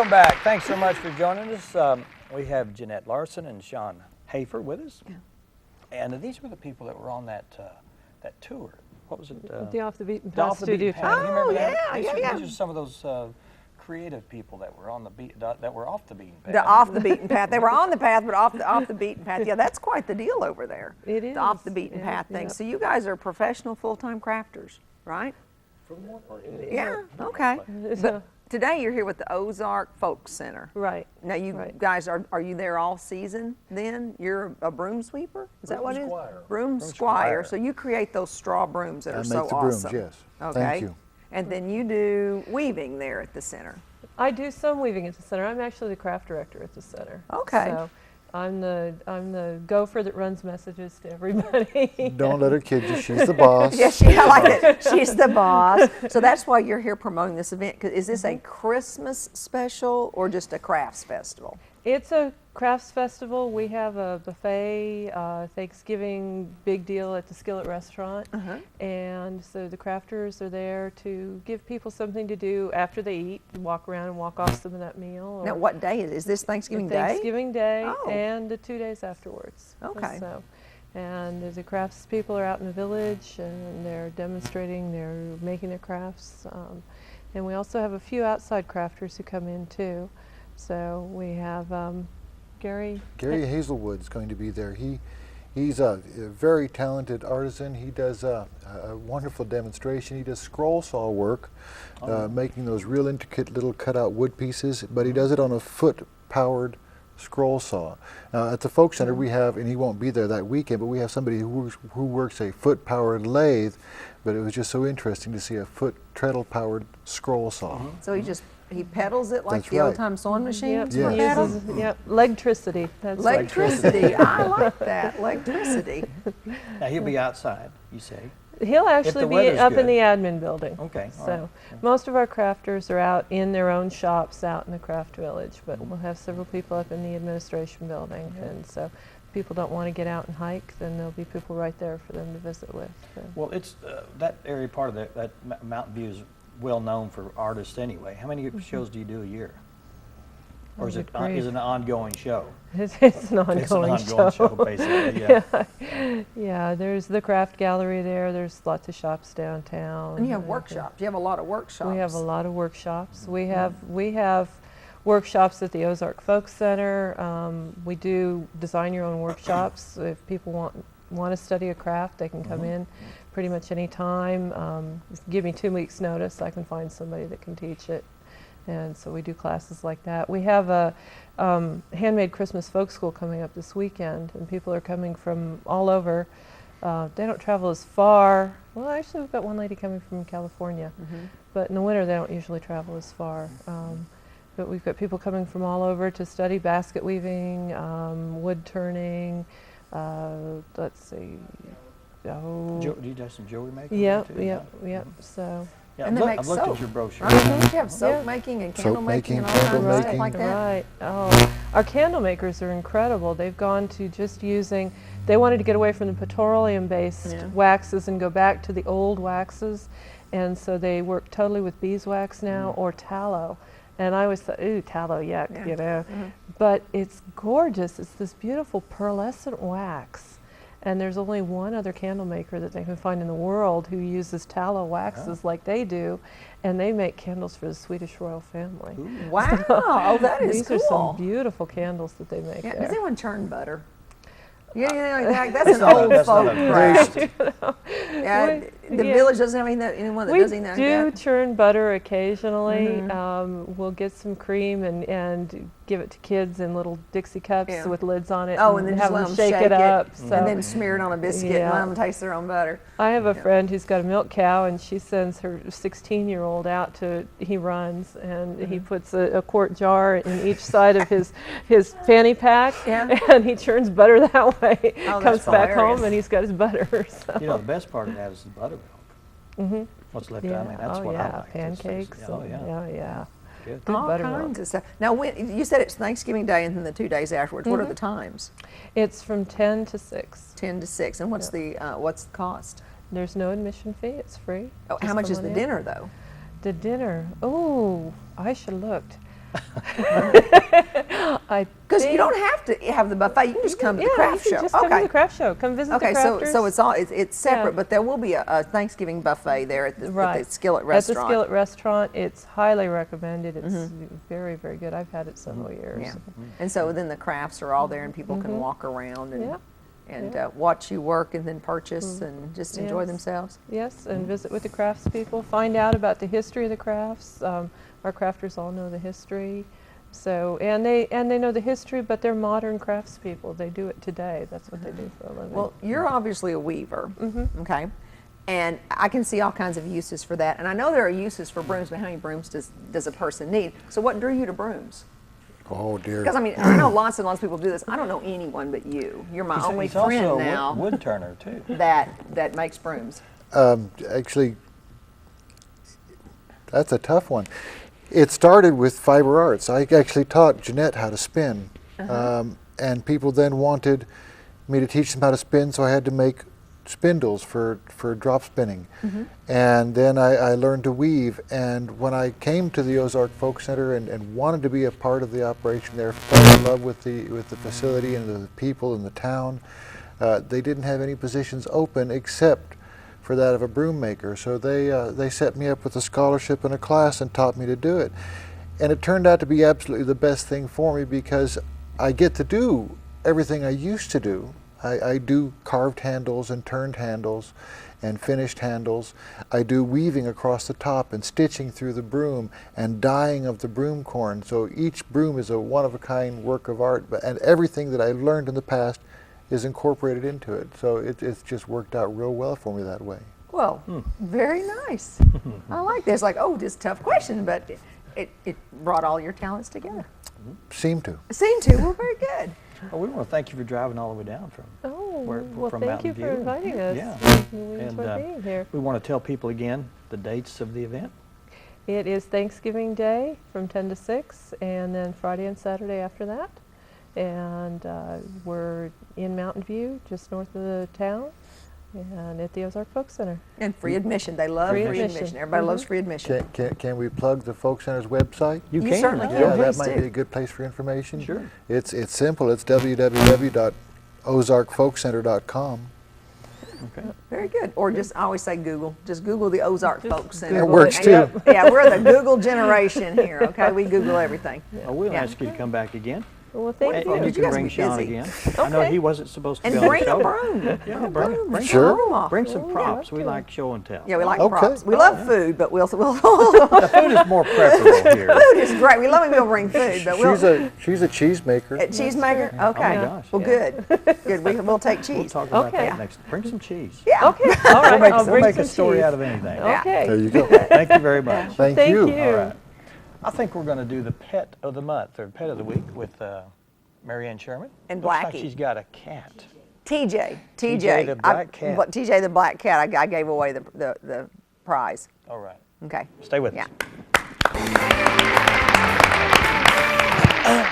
Welcome back. Thanks so much for joining us. We have Janette Larson and Sean Hafer with us. Yeah. And these were the people that were on that tour. What was it? The Off the Beaten The Path Off the Studio Beaten Path. Tour. You remember that? yeah. These are some of those creative people that were on that were off the beaten path. The off the beaten path. They were on the path, but off the beaten path. Yeah, that's quite the deal over there. It is. The off the beaten path thing. Yep. So you guys are professional full-time crafters, right? For the most part. Yeah. Okay. So, Today you're here with the Ozark Folk Center. right. Now you Right. guys are you there all season? Then you're a broom sweeper. Is that what it is? squire. Broom squire. So you create those straw brooms that I are make so the brooms, awesome. yes. Okay. Thank you. And then you do weaving there at the center. I do some weaving at the center. I'm actually the craft director at the center. Okay. So I'm the gopher that runs messages to everybody. Don't let her kid you. She's the boss. Yes, I like it. She's the boss. So that's why you're here promoting this event. 'Cause is this a Christmas special or just a crafts festival? It's a crafts festival. We have a buffet, Thanksgiving big deal at the Skillet Restaurant. And so the crafters are there to give people something to do after they eat, walk around and walk off some of that meal. Now, what day is this? Thanksgiving Day? Thanksgiving Day Oh. and the 2 days afterwards. Okay. So, and the crafts people are out in the village and they're demonstrating, they're making their crafts. And we also have a few outside crafters who come in too. So we have Gary. Gary Hazelwood's going to be there. He's a very talented artisan. He does a wonderful demonstration. He does scroll saw work, making those real intricate little cutout wood pieces, but he does it on a foot-powered scroll saw. At the Folk Center we have, and he won't be there that weekend, but we have somebody who works a foot-powered lathe, but it was just so interesting to see a foot treadle-powered scroll saw. So he pedals it like That's the right. old-time sewing machines? Yeah. with He pedals? uses, electricity. That's right. Electricity. I like that. Electricity. Now he'll be outside, you say. He'll actually the be weather's up in good. the admin building. Okay, all So most of our crafters are out in their own shops out in the craft village, but we'll have several people up in the administration building. And so if people don't want to get out and hike, then there'll be people right there for them to visit with. So. Well, it's that area part of that Mountain View is well known for artists anyway. How many shows do you do a year? Or is Oh, it good is it an ongoing show? It's an ongoing, It's an ongoing show, basically. Yeah. Yeah, there's the craft gallery there. There's lots of shops downtown. And you have workshops. You have a lot of workshops. We have a lot of workshops. We have workshops at the Ozark Folk Center. We do design your own workshops. If people want to study a craft, they can come in pretty much any time. Give me 2 weeks notice, I can find somebody that can teach it. And so we do classes like that. We have a handmade Christmas folk school coming up this weekend, and people are coming from all over. They don't travel as far. Well, actually, we've got one lady coming from California, but in the winter they don't usually travel as far. But we've got people coming from all over to study basket weaving, wood turning. Let's see. Do you do some jewelry making? Yep, too? yep. So. Yeah, And they make I've looked soap. at your brochure. You have soap Yeah. making and Soap candle making and all making, kinds of candle stuff making. like that. Right. Oh, our candle makers are incredible. They've gone to just using, they wanted to get away from the petroleum-based waxes and go back to the old waxes. And so they work totally with beeswax now or tallow. And I always thought, ooh, tallow, yuck, you know. But it's gorgeous. It's this beautiful pearlescent wax. And there's only one other candle maker that they can find in the world who uses tallow waxes like they do, and they make candles for the Swedish royal family. Wow, oh, that is These cool. are some beautiful candles that they make Yeah, there. does anyone churn butter? Yeah, that's an not a- old that's not folk a- craft. We- The yeah. village doesn't have anyone that We does anything like do that. churn butter occasionally. We'll get some cream and give it to kids in little Dixie cups Yeah. with lids on it. Oh, and then have just let them them shake it up. and So then smear it on a biscuit and Yeah. let them taste their own butter. I have a friend who's got a milk cow, and she sends her 16-year-old out to, he runs, and he puts a quart jar in each side of his fanny pack, Yeah. and he churns butter that way. Oh, Comes that's back hilarious. home, and he's got his butter. So. You know, the best part of that is the buttermilk. What's left out? I mean, that's oh what yeah, I like. pancakes. Oh, yeah. Yeah. Good. Good All buttermilk. kinds of stuff. Now, when you said it's Thanksgiving Day and then the 2 days afterwards, what are the times? It's from 10 to 6. 10 to 6. And what's the cost? There's no admission fee. It's free. Oh, how Just much come is on the in. dinner though? The dinner. Oh, I should have looked. Because you don't have to have the buffet. You can just come to the craft you show. can just come to the craft show. Come visit the crafters. So it's separate, but there will be a Thanksgiving buffet there at the Skillet restaurant. At the Skillet restaurant, it's highly recommended. It's very, very good. I've had it several years. Yeah. And so then the crafts are all there, and people can walk around and watch you work, and then purchase and just enjoy themselves. Yes, and visit with the craftspeople. Find out about the history of the crafts. Our crafters all know the history. So, and they know the history, but they're modern craftspeople. They do it today. That's what they do for a living. Well, you're obviously a weaver, okay? And I can see all kinds of uses for that. And I know there are uses for brooms, but how many brooms does a person need? So what drew you to brooms? Oh, dear. Because, I mean, I know lots and lots of people do this. I don't know anyone but you. You're my only friend also now a wood turner, too. that makes brooms. Actually, that's a tough one. It started with fiber arts. I actually taught Janette how to spin, and people then wanted me to teach them how to spin, so I had to make spindles for drop spinning. And then I learned to weave, and when I came to the Ozark Folk Center and wanted to be a part of the operation there, fell in love with the facility and the people in the town, they didn't have any positions open except for that of a broom maker. So they set me up with a scholarship and a class and taught me to do it. And it turned out to be absolutely the best thing for me, because I get to do everything I used to do. I do carved handles and turned handles and finished handles. I do weaving across the top and stitching through the broom and dyeing of the broom corn. So each broom is a one-of-a-kind work of art, and everything that I learned in the past is incorporated into it. So it's just worked out real well for me that way. Well, very nice. I like this. Like, oh, this is a tough question, but it brought all your talents together. Seem to. Seem to. Well, very good. Well, we want to thank you for driving all the way down from Well, thank Mountain you View. for inviting us. Yeah. We And enjoy being here. we want to tell people again the dates of the event. It is Thanksgiving Day from 10 to 6, and then Friday and Saturday after that. And we're in Mountain View, just north of the town, and at the Ozark Folk Center. And free admission. They love free admission. Everybody loves free admission. Can we plug the Folk Center's website? You You can. certainly can. Yeah, that Please might do. be a good place for information. Sure. It's simple. It's www.ozarkfolkcenter.com. Okay. Very good. Or just, I always say Google. Just Google the Ozark Folk Center. It works And too. yeah, we're the Google generation here, okay? We Google everything. Well, we'll Yeah. ask you to come back again. Well, thank Wonderful. And you. you You can guys bring be Sean busy. again. I know Okay. he wasn't supposed to And be on the bring show. a broom. Yeah, bring Bring Sure. the broom off. Bring some Oh, props. yeah, We I'd like show and tell. Yeah, we like Okay. props. We love food, but we'll The food is more preferable here. food is great. We love when people bring food, but we'll She's a cheese maker. cheese maker. Okay. Oh my gosh. Well, good. Good. We'll take We'll cheese. talk about Okay. that next. Bring some cheese. Yeah. Okay, all right. I'll We'll bring make some a story cheese. out of anything. Okay. There you go. Thank you very much. Thank Thank you. you. All right. I think we're going to do the pet of the month or pet of the week with Marianne Sherman. And Looks like Blackie. she's got a cat. TJ. the black cat. TJ the black cat. I gave away the prize. All right. Okay. Stay with Yeah. us.